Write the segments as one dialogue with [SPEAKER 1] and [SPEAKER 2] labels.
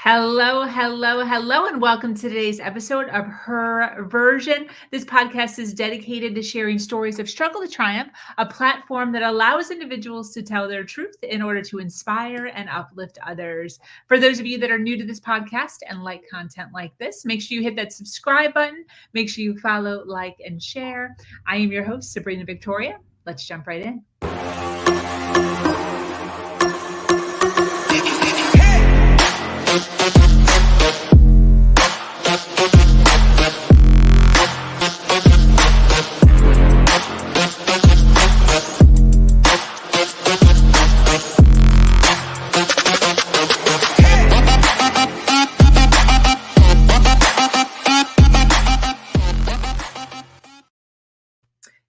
[SPEAKER 1] Hello, hello, hello, and welcome to today's episode of Her Version. This podcast is dedicated to sharing stories of struggle to triumph, a platform that allows individuals to tell their truth in order to inspire and uplift others. For those of you that are new to this podcast and like content like this, make sure you hit that subscribe button. Make sure you follow, like, and share. I am your host, Sabrina Victoria. Let's jump right in.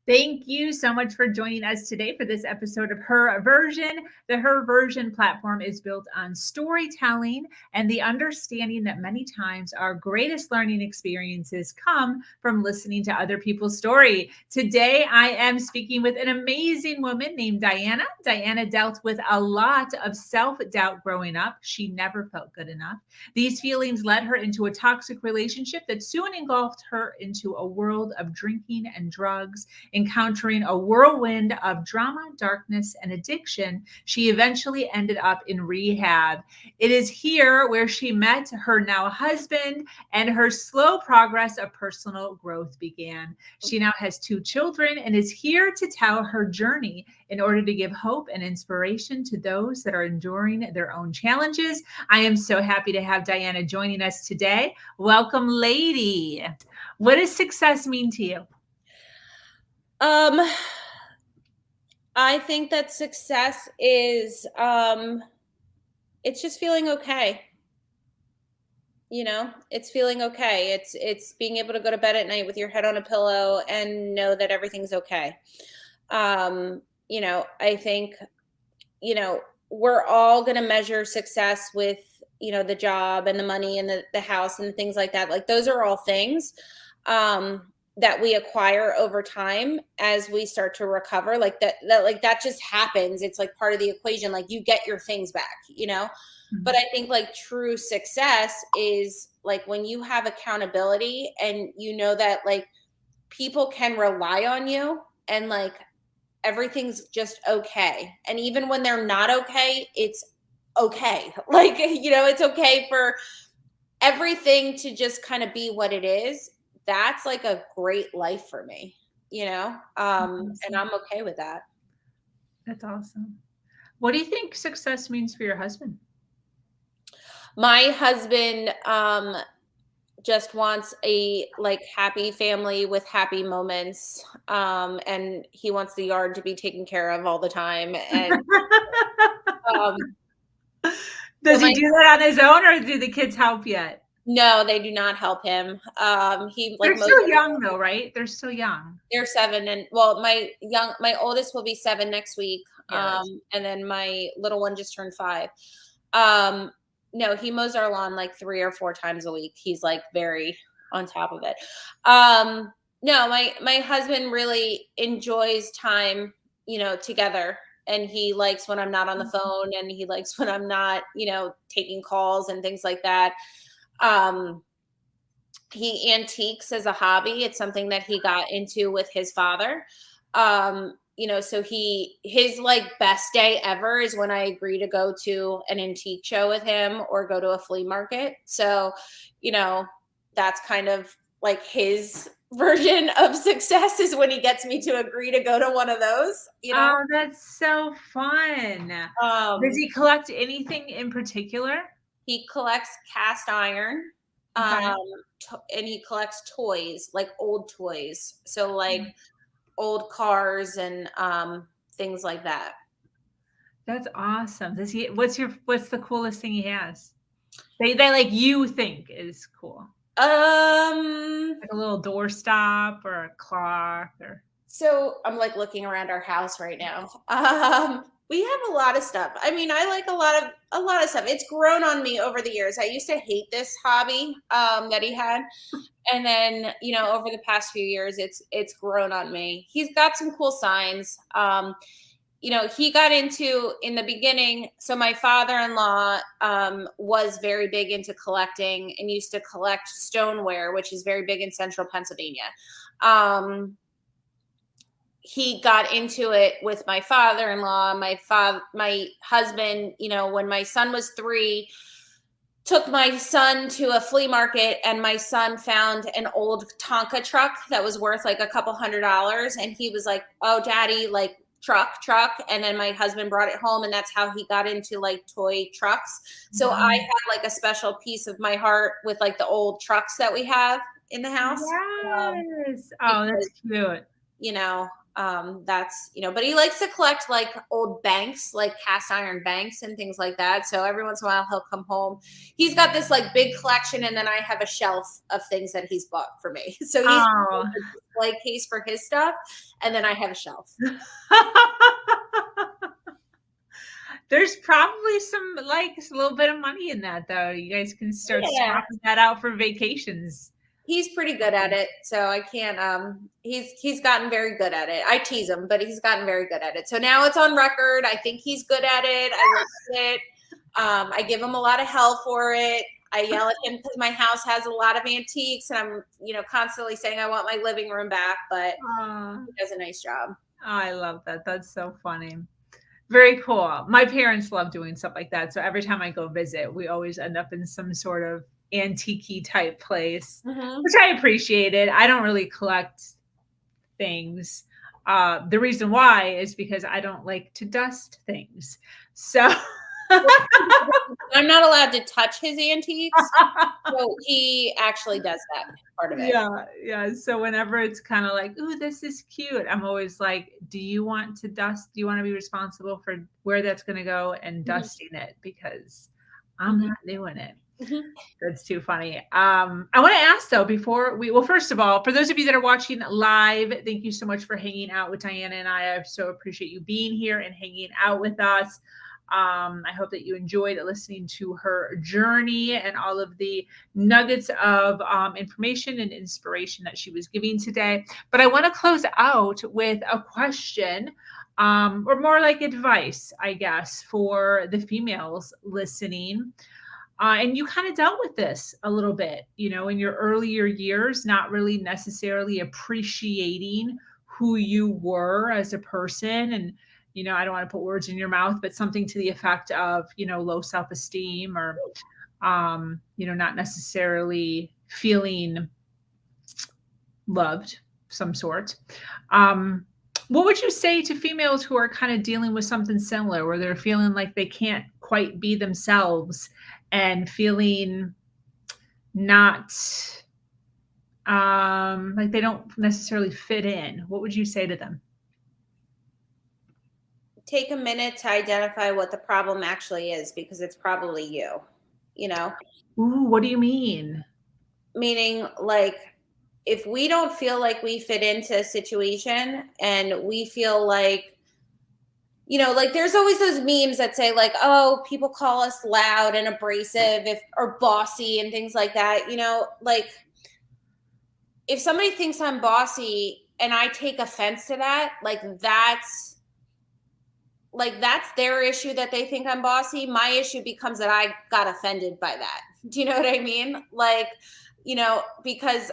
[SPEAKER 1] Thank you so much for joining us today for this episode of Her Version. The Her Version platform is built on storytelling and the understanding that many times our greatest learning experiences come from listening to other people's story. Today, I am speaking with an amazing woman named Diana. Diana dealt with a lot of self-doubt growing up. She never felt good enough. These feelings led her into a toxic relationship that soon engulfed her into a world of drinking and drugs. Encountering a whirlwind of drama, darkness, and addiction, she eventually ended up in rehab. It is here where she met her now husband and her slow progress of personal growth began. She now has 2 children and is here to tell her journey in order to give hope and inspiration to those that are enduring their own challenges. I am so happy to have Diana joining us today. Welcome, lady. What does success mean to you?
[SPEAKER 2] I think that success is, it's just feeling okay. You know, it's feeling okay. It's being able to go to bed at night with your head on a pillow and know that everything's okay. I think, we're all going to measure success with, the job and the money and the house and things like that. Like those are all things, that we acquire over time as we start to recover. Like that just happens. It's like part of the equation. Like you get your things back,
[SPEAKER 1] Mm-hmm.
[SPEAKER 2] But I think like true success is like when you have accountability and you know that like people can rely on you and like everything's just okay. And even when they're not okay, it's okay. Like, it's okay for everything to just kind of be what it is. That's like a great life for me, and I'm okay with that.
[SPEAKER 1] That's awesome. What do you think success means for your husband?
[SPEAKER 2] My husband just wants a like happy family with happy moments, and he wants the yard to be taken care of all the time. And um,
[SPEAKER 1] Does
[SPEAKER 2] so
[SPEAKER 1] he do that on his own, or do the kids help yet?
[SPEAKER 2] no, they do not help him. He like
[SPEAKER 1] They're still young though, right? They're still young.
[SPEAKER 2] They're 7, and well, my oldest will be 7 next week.
[SPEAKER 1] Yeah,
[SPEAKER 2] And then my little one just turned 5. No, he mows our lawn like 3 or 4 times a week. He's like very on top of it. No, my husband really enjoys time, together. And he likes when I'm not on the phone, and he likes when I'm not, taking calls and things like that. He antiques as a hobby. It's something that he got into with his father. So his like best day ever is when I agree to go to an antique show with him or go to a flea market. So, that's kind of like his version of success is when he gets me to agree to go to one of those,
[SPEAKER 1] Oh, that's so fun. Does he collect anything in particular?
[SPEAKER 2] He collects cast iron.
[SPEAKER 1] Okay.
[SPEAKER 2] And he collects toys, like old toys. So like old cars and things like that.
[SPEAKER 1] That's awesome. Does he? What's the coolest thing he has? They like you think is cool. Like a little doorstop or a clock or.
[SPEAKER 2] So I'm like looking around our house right now. We have a lot of stuff. I mean, I like a lot of stuff. It's grown on me over the years. I used to hate this hobby that he had. And then, over the past few years, it's grown on me. He's got some cool signs. he got into in the beginning. So my father-in-law was very big into collecting and used to collect stoneware, which is very big in central Pennsylvania. He got into it with my father-in-law. My husband, when my son was 3, took my son to a flea market, and my son found an old Tonka truck that was worth like a couple $100. And he was like, "Oh, daddy, like truck." And then my husband brought it home, and that's how he got into like toy trucks. So I have like a special piece of my heart with like the old trucks that we have in the house.
[SPEAKER 1] Yes. Oh, that's cute.
[SPEAKER 2] That's, but he likes to collect like old banks, like cast iron banks and things like that. So every once in a while he'll come home. He's got this like big collection, and then I have a shelf of things that he's bought for me. So he's got a display case for his stuff, and then I have a shelf.
[SPEAKER 1] There's probably some like a little bit of money in that though. You guys can start swapping that out for vacations.
[SPEAKER 2] He's pretty good at it, so I can't. He's gotten very good at it. I tease him, but he's gotten very good at it. So now it's on record. I think he's good at it. I like it. I give him a lot of hell for it. I yell at him because my house has a lot of antiques, and I'm, constantly saying I want my living room back. But he does a nice job.
[SPEAKER 1] Oh, I love that. That's so funny. Very cool. My parents love doing stuff like that. So every time I go visit, we always end up in some sort of antique type place, which I appreciated. I don't really collect things. The reason why is because I don't like to dust things. So
[SPEAKER 2] I'm not allowed to touch his antiques. So he actually does that part of it.
[SPEAKER 1] Yeah. So whenever it's kind of like, ooh, this is cute, I'm always like, do you want to dust? Do you want to be responsible for where that's going to go and dusting it? Because I'm not doing it. That's too funny. I want to ask though, first of all, for those of you that are watching live, thank you so much for hanging out with Diana and I. I so appreciate you being here and hanging out with us. I hope that you enjoyed listening to her journey and all of the nuggets of information and inspiration that she was giving today. But I want to close out with a question, or more like advice, I guess, for the females listening. And you kind of dealt with this a little bit, in your earlier years, not really necessarily appreciating who you were as a person. And, I don't want to put words in your mouth, but something to the effect of, low self-esteem or, not necessarily feeling loved, some sort. What would you say to females who are kind of dealing with something similar, where they're feeling like they can't quite be themselves and feeling not like they don't necessarily fit in? What would you say to them?
[SPEAKER 2] Take a minute to identify what the problem actually is, because it's probably you,
[SPEAKER 1] Ooh, what do you mean?
[SPEAKER 2] Meaning, like, if we don't feel like we fit into a situation and we feel like, like there's always those memes that say like, oh, people call us loud and abrasive or bossy and things like that, like if somebody thinks I'm bossy and I take offense to that, that's their issue that they think I'm bossy. My issue becomes that I got offended by that. Do you know what I mean? Like, because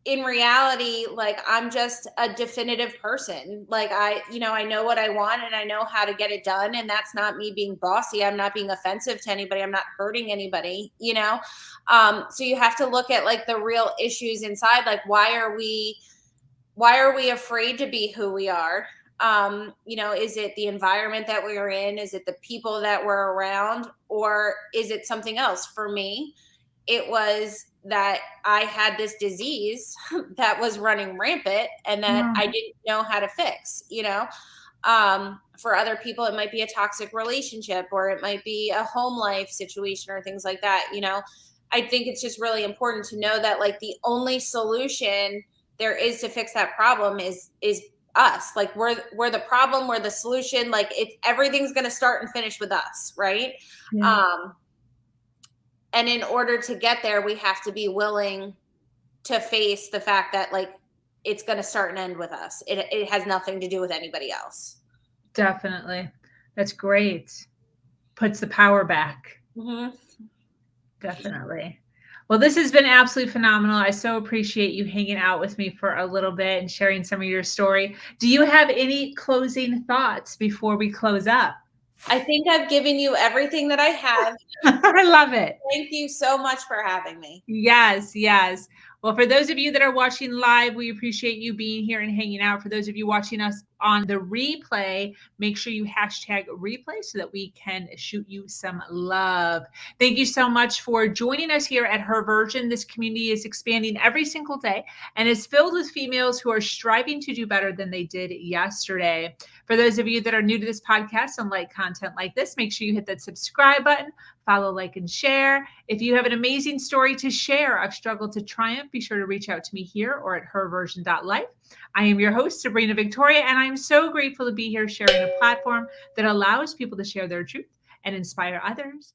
[SPEAKER 2] in reality, like I'm just a definitive person. Like I know what I want and I know how to get it done. And that's not me being bossy. I'm not being offensive to anybody. I'm not hurting anybody, So you have to look at like the real issues inside. Like, why are we afraid to be who we are? Is it the environment that we are in? Is it the people that we're around? Or is it something else? For me, it was that I had this disease that was running rampant and that I didn't know how to fix, for other people, it might be a toxic relationship, or it might be a home life situation or things like that. I think it's just really important to know that like the only solution there is to fix that problem is us. Like we're the problem, we're the solution. Like everything's going to start and finish with us. Right. Yeah. And in order to get there, we have to be willing to face the fact that like it's going to start and end with us. It has nothing to do with anybody else.
[SPEAKER 1] Definitely. That's great. Puts the power back.
[SPEAKER 2] Mm-hmm.
[SPEAKER 1] Definitely. Well, this has been absolutely phenomenal. I so appreciate you hanging out with me for a little bit and sharing some of your story. Do you have any closing thoughts before we close up?
[SPEAKER 2] I think I've given you everything that I have.
[SPEAKER 1] I love it.
[SPEAKER 2] Thank you so much for having me.
[SPEAKER 1] Yes, yes. Well, for those of you that are watching live, we appreciate you being here and hanging out. For those of you watching us on the replay, make sure you hashtag replay so that we can shoot you some love. Thank you so much for joining us here at Her Version. This community is expanding every single day and is filled with females who are striving to do better than they did yesterday. For those of you that are new to this podcast and like content like this, make sure you hit that subscribe button, follow, like, and share. If you have an amazing story to share, a struggle to triumph, be sure to reach out to me here or at herversion.life. I am your host, Sabrina Victoria, and I'm so grateful to be here sharing a platform that allows people to share their truth and inspire others.